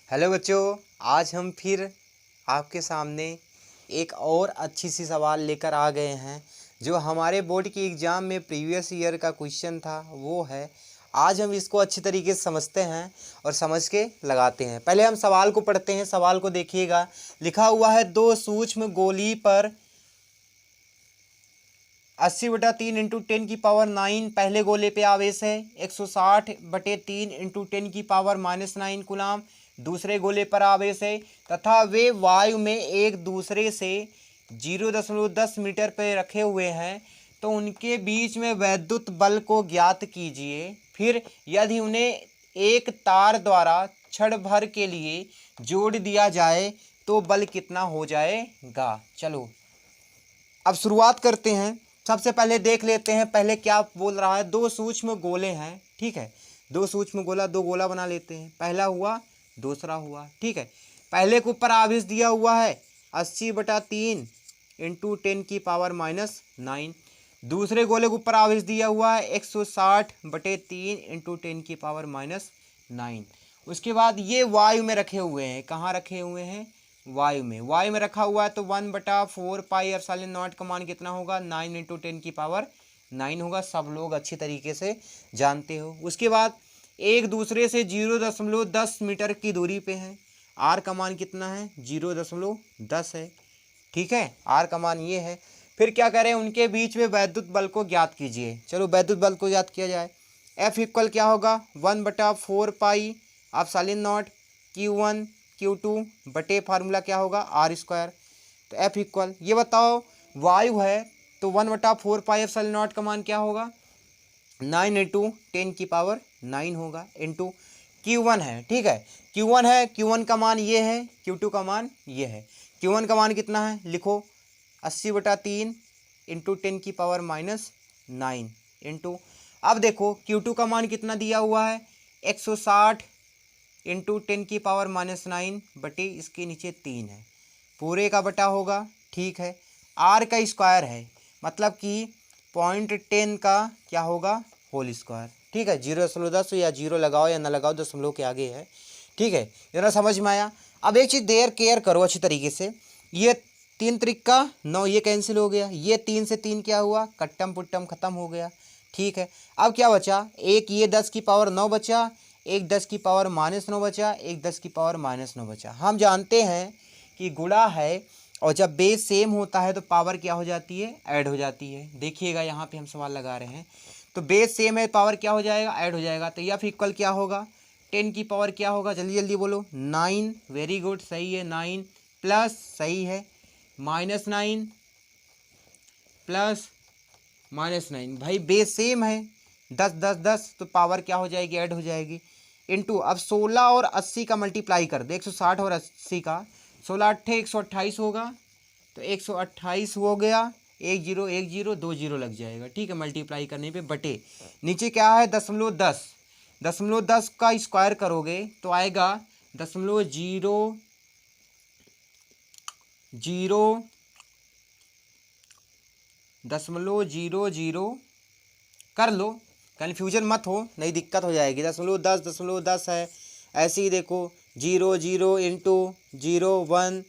Hello बच्चों, आज हम फिर आपके सामने एक और अच्छी सी सवाल लेकर आ गए हैं जो हमारे बोर्ड की एग्ज़ाम में प्रीवियस ईयर का क्वेश्चन था। वो है, आज हम इसको अच्छी तरीके से समझते हैं और समझ के लगाते हैं। पहले हम सवाल को पढ़ते हैं। सवाल को देखिएगा, लिखा हुआ है 2 सूक्ष्म गोली पर 80/3 इंटू 10 की पावर 9 पहले गोले पे आवेश है। 160/3 इंटू 10 की पावर -9 कूलाम दूसरे गोले पर आवेश है तथा वे वायु में एक दूसरे से 0.10 मीटर पर रखे हुए हैं, तो उनके बीच में वैद्युत बल को ज्ञात कीजिए। फिर यदि उन्हें एक तार द्वारा क्षण भर के लिए जोड़ दिया जाए तो बल कितना हो जाएगा। चलो अब शुरुआत करते हैं। सबसे पहले देख लेते हैं पहले क्या बोल रहा है। 2 सूक्ष्म गोले हैं, ठीक है। 2 सूक्ष्म गोला, 2 गोला बना लेते हैं। पहला हुआ, दूसरा हुआ, ठीक है। पहले के ऊपर आवेश दिया हुआ है 80/3 इंटू 10 की पावर -9। दूसरे गोले के ऊपर आवेश दिया हुआ है 160/3 इंटू 10 की पावर -9। उसके बाद ये वायु में रखे हुए हैं। कहाँ रखे हुए हैं? वायु में। वायु में रखा हुआ है तो 1/4 पाई एप्सिलॉन नॉट का मान कितना होगा? 9 इंटू 10 की पावर 9 होगा। सब लोग अच्छी तरीके से जानते हो। उसके बाद एक दूसरे से 0.10 मीटर की दूरी पे है। आर का मान कितना है? 0.10 है, ठीक है। आर का मान ये है। फिर क्या करें? उनके बीच में वैद्युत बल को ज्ञात कीजिए। चलो वैद्युत बल को ज्ञात किया जाए। एफ इक्वल क्या होगा? 1/4 pi epsilon not Q1 Q2 बटे फार्मूला क्या होगा? R²। तो एफ इक्वल, ये बताओ वायु है तो 1/4 पाई एप्सिलॉन नॉट का मान क्या होगा? 9 इंटू 10 की पावर 9 होगा, इंटू Q1 है, ठीक है। Q1 है, Q1 का मान ये है, Q2 का मान ये है। Q1 का मान कितना है? लिखो 80/3 इंटू 10 की पावर -9 इंटू, अब देखो Q2 का मान कितना दिया हुआ है? 160 इंटू 10 की पावर -9 बटे इसके नीचे 3 है, पूरे का बटा होगा, ठीक है। आर का स्क्वायर है, मतलब कि 0.10 का क्या होगा? होल स्क्वायर, ठीक है। 0.10 या 0 लगाओ या ना लगाओ, दशमलव के आगे है, ठीक है। जरा समझ में आया। अब एक चीज़ देर केयर करो अच्छी तरीके से। ये 3 त्रिका 9, ये कैंसिल हो गया। ये 3 से 3 क्या हुआ? कट्टम पुट्टम खत्म हो गया, ठीक है। अब क्या बचा? एक ये 10 की पावर 9 बचा, एक 10 की पावर -9 बचा, एक 10 की पावर -9 बचा। हम जानते हैं कि गुणा है और जब बेस सेम होता है तो पावर क्या हो जाती है? ऐड हो जाती है। देखिएगा यहाँ पे हम सवाल लगा रहे हैं तो बेस सेम है, पावर क्या हो जाएगा? ऐड हो जाएगा। तो एफ इक्वल क्या होगा? 10 की पावर क्या होगा? जल्दी जल्दी बोलो। 9, वेरी गुड, सही है। 9 प्लस, सही है, -9 प्लस -9। भाई बेस सेम है, 10 10 10, तो पावर क्या हो जाएगी? ऐड हो जाएगी। इंटू, अब 16 और 80 का मल्टीप्लाई कर दे, 160 और 80 का। 16 8 128 होगा, तो 128 हो गया। 1 0 1 0 2 0 लग जाएगा, ठीक है। मल्टीप्लाई करने पे बटे नीचे क्या है? 0.10। 0.10 का स्क्वायर करोगे तो आएगा 0.0000 कर लो, कन्फ्यूजन मत हो, नहीं दिक्कत हो जाएगी। 0.10 है, ऐसे ही देखो 0 0 इंटू 0 1,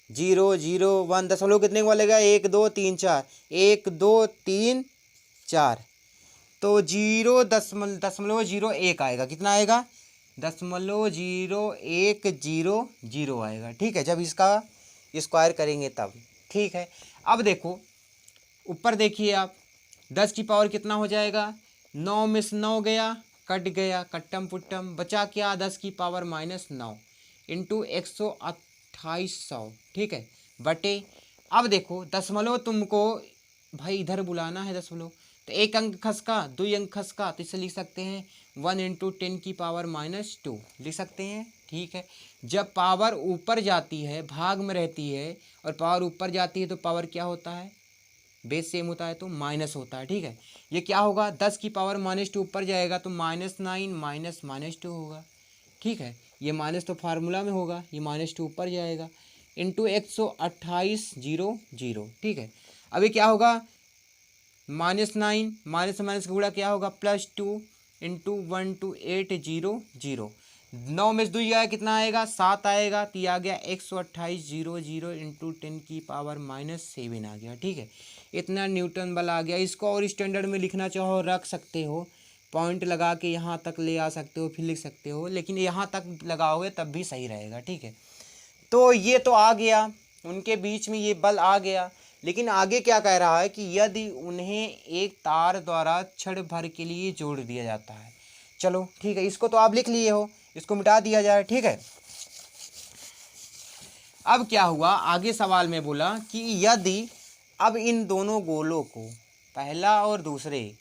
0 0 1, दशमलव कितने को लगेगा? 1 2 3 4, 1 2 3 4, तो 0.01 आएगा। कितना आएगा? 0.0100 आएगा, ठीक है, जब इसका स्क्वायर करेंगे तब, ठीक है। अब देखो ऊपर देखिए आप, 10 की पावर कितना हो जाएगा? 9 में से 9 गया, कट गया, कट्टम पुट्टम, बचा क्या? 10 की पावर -9 इंटू 12800, ठीक है, बटे। अब देखो दशमलव तुमको भाई इधर बुलाना है दशमलव, तो एक अंक खसका, 2 अंक खसका, तो इसे लिख सकते हैं 1 इंटू 10 की पावर -2 लिख सकते हैं, ठीक है। जब पावर ऊपर जाती है, भाग में रहती है और पावर ऊपर जाती है तो पावर क्या होता है? बेस सेम होता है तो माइनस होता है, ठीक है। ये क्या होगा? 10 की पावर -2 ऊपर जाएगा तो -9 माइनस -2 होगा, ठीक है। ये माइनस तो फार्मूला में होगा, ये -2 ऊपर जाएगा, इंटू 128 0 0, ठीक है। अभी क्या होगा? -9 माइनस माइनस का गुणा क्या होगा? +2 इंटू 128 0 0। 9 में से 2 जाएगा कितना आएगा 7 आएगा, तो ये आ गया 128,000 इंटू 10⁻⁷ आ गया। ठीक है, इतना न्यूटन बल आ गया। इसको और स्टैंडर्ड में लिखना चाहो रख सकते हो, पॉइंट लगा के यहाँ तक ले आ सकते हो, फिर लिख सकते हो, लेकिन यहाँ तक लगाओगे तब भी सही रहेगा। ठीक है, तो ये तो आ गया, उनके बीच में ये बल आ गया। लेकिन आगे क्या कह रहा है कि यदि उन्हें एक तार द्वारा क्षण भर के लिए जोड़ दिया जाता है। चलो ठीक है, इसको तो आप लिख लिए हो, इसको मिटा दिया जाए। ठीक है, अब क्या हुआ, आगे सवाल में बोला कि यदि अब इन दोनों गोलों को, पहला और दूसरे,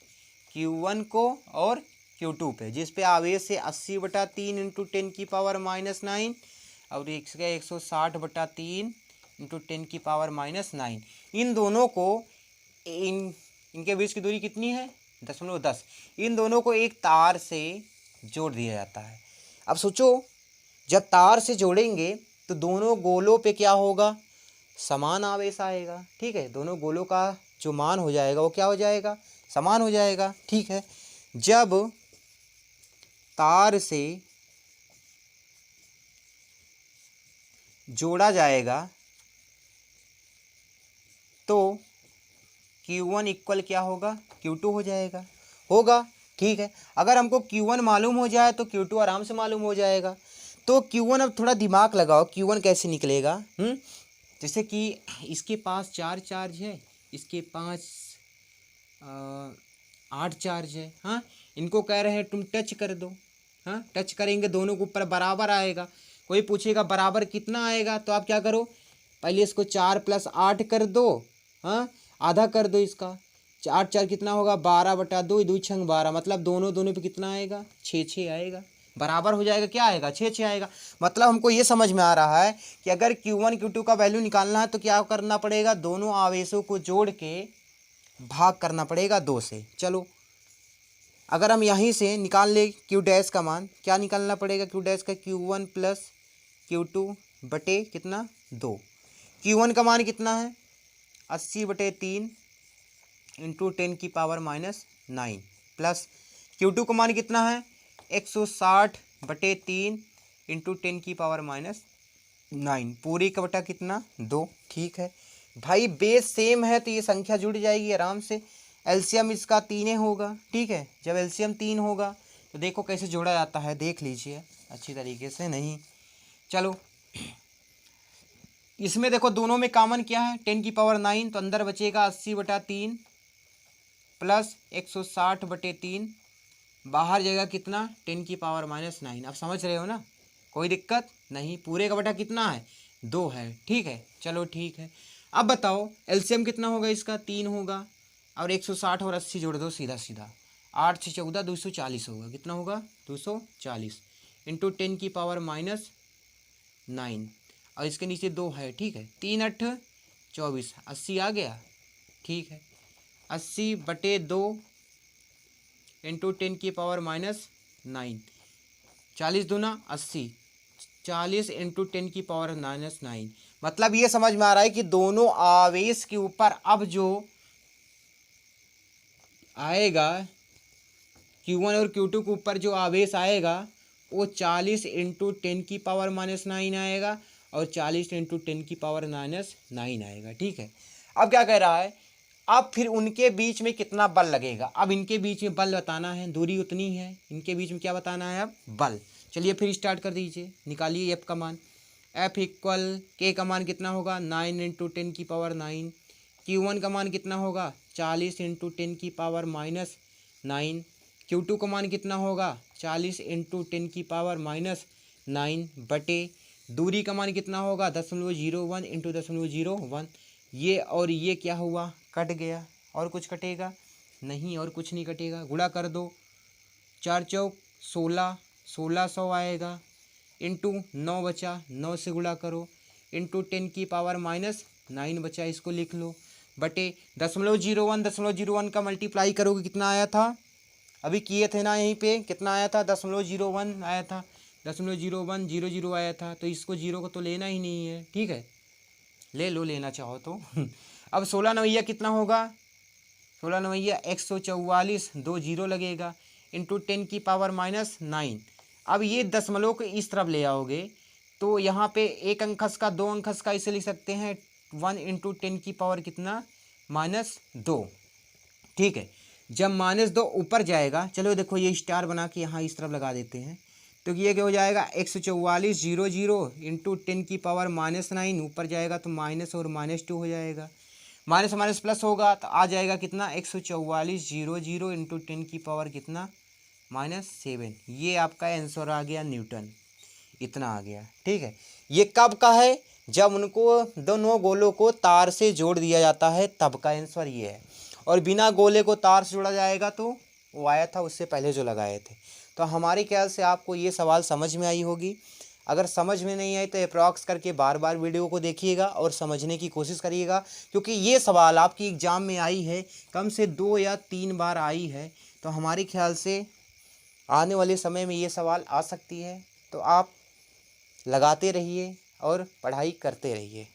Q1 को और Q2 पे, जिस पे आवेश है 80/3 इंटू 10⁻⁹ और इसका 160/3 इंटू 10⁻⁹, इन दोनों को, इनके बीच की दूरी कितनी है 0.10, इन दोनों को एक तार से जोड़ दिया जाता है। अब सोचो, जब तार से जोड़ेंगे तो दोनों गोलों पे क्या होगा, समान आवेश आएगा। ठीक है, दोनों गोलों का जो मान हो जाएगा वो क्या हो जाएगा, समान हो जाएगा। ठीक है, जब तार से जोड़ा जाएगा तो Q1 इक्वल क्या होगा, Q2 हो जाएगा, होगा। ठीक है, अगर हमको Q1 मालूम हो जाए तो Q2 आराम से मालूम हो जाएगा। तो Q1, अब थोड़ा दिमाग लगाओ, Q1 कैसे निकलेगा। जैसे कि इसके पास 4 चार्ज है, इसके पास 8 चार्ज है। हाँ, इनको कह रहे हैं तुम टच कर दो। हाँ, टच करेंगे दोनों के ऊपर बराबर आएगा। कोई पूछेगा बराबर कितना आएगा, तो आप क्या करो, पहले इसको 4 + 8 कर दो। हाँ, आधा कर दो इसका, 8 4 कितना होगा 12/2, 2 6 12, मतलब दोनों पे कितना आएगा 6 आएगा, बराबर हो जाएगा। क्या आएगा 6 आएगा। मतलब हमको ये समझ में आ रहा है कि अगर Q1 Q2 का वैल्यू निकालना है तो क्या करना पड़ेगा, दोनों आवेशों को जोड़ के भाग करना पड़ेगा 2 से। चलो, अगर हम यहीं से निकाल ले Q डैश का मान, क्या निकालना पड़ेगा Q डैश का, Q1 + Q2 बटे कितना 2। Q1 का मान कितना है 80/3 इंटू 10⁻⁹ प्लस Q2 का मान कितना है 160/3 इंटू 10⁻⁹, पूरी का बटा कितना 2। ठीक है भाई, बेस सेम है तो ये संख्या जुड़ जाएगी आराम से। एलसीएम इसका 3 होगा। ठीक है, जब एलसीएम 3 होगा तो देखो कैसे जोड़ा जाता है, देख लीजिए अच्छी तरीके से। नहीं, चलो इसमें देखो दोनों में कॉमन क्या है 10⁹, तो अंदर बचेगा 80/3 प्लस 160/3, बाहर जाएगा कितना 10⁻⁹। अब समझ रहे हो ना, कोई दिक्कत नहीं। पूरे का बटा कितना है 2 है। ठीक है, चलो ठीक है। अब बताओ एलसीएम कितना होगा इसका 3 होगा, और 160 और 80 जोड़ दो सीधा सीधा, 8 से 14 240 होगा। कितना होगा 240 इंटू 10⁻⁹, और इसके नीचे 2 है। ठीक है, 3 8 24, 80 आ गया। ठीक है, 80/2 इंटू 10⁻⁹, 40 दूना 80, 40 इंटू 10⁻⁹। मतलब ये समझ में आ रहा है कि दोनों आवेश के ऊपर अब जो आएगा Q1 और Q2 के ऊपर जो आवेश आएगा वो 40 इंटू 10⁻⁹ आएगा और 40 इंटू 10⁻⁹ आएगा। ठीक है, अब क्या कह रहा है, अब फिर उनके बीच में कितना बल लगेगा। अब इनके बीच में बल बताना है, दूरी उतनी है, इनके बीच में क्या बताना है अब बल। चलिए फिर स्टार्ट कर दीजिए, निकालिए एफ का मान। एफ इक्वल के का मान कितना होगा 9 इंटू 10⁻⁹, Q1 का मान कितना होगा 40 इंटू 10⁻⁹, Q2 का मान कितना होगा 40 इंटू 10⁻⁹ बटे दूरी का मान कितना होगा 0.01 इंटू 0.01। ये और ये क्या हुआ, कट गया। और कुछ कटेगा नहीं, और कुछ नहीं कटेगा। गुणा कर दो, 4 चौक 16, 1600 आएगा, इंटू 9 बचा, 9 से गुणा करो, इंटू 10⁻⁹ बचा, इसको लिख लो, बटे 0.01 का मल्टीप्लाई करोगे कितना आया था, अभी किए थे ना यहीं पे, कितना आया था 0.01 आया था, 0.0100 आया था। तो इसको 0 को तो लेना ही नहीं है। ठीक है, ले लो लेना चाहो तो। अब 16 नवैया कितना होगा, 16 नवैया 144, 2 0 लगेगा, इंटू 10⁻⁹। अब ये दशमलव को इस तरफ ले आओगे तो यहाँ पे एक अंकस का, दो अंकस का इसे लिख सकते हैं 1 इंटू 10 की पावर कितना, -2। ठीक है, जब -2 ऊपर जाएगा, चलो देखो ये स्टार बना के यहाँ इस तरफ लगा देते हैं, तो ये क्या हो जाएगा 14400 इंटू 10 की पावर -9, ऊपर जाएगा तो माइनस और -2 हो जाएगा, माइनस माइनस प्लस होगा तो आ जाएगा कितना 14400 इंटू 10 की पावर कितना -7। ये आपका आंसर आ गया न्यूटन, इतना आ गया। ठीक है, ये कब का है, जब उनको दोनों गोलों को तार से जोड़ दिया जाता है तब का आंसर ये है। और बिना गोले को तार से जोड़ा जाएगा तो वो आया था उससे पहले जो लगाए थे। तो हमारे ख्याल से आपको ये सवाल समझ में आई होगी। अगर समझ में नहीं आई तो अप्रॉक्स करके बार बार वीडियो को देखिएगा और समझने की कोशिश करिएगा, क्योंकि ये सवाल आपकी एग्ज़ाम में आई है, कम से 2 या 3 बार आई है। तो हमारे ख्याल से आने वाले समय में ये सवाल आ सकती है। तो आप लगाते रहिए और पढ़ाई करते रहिए।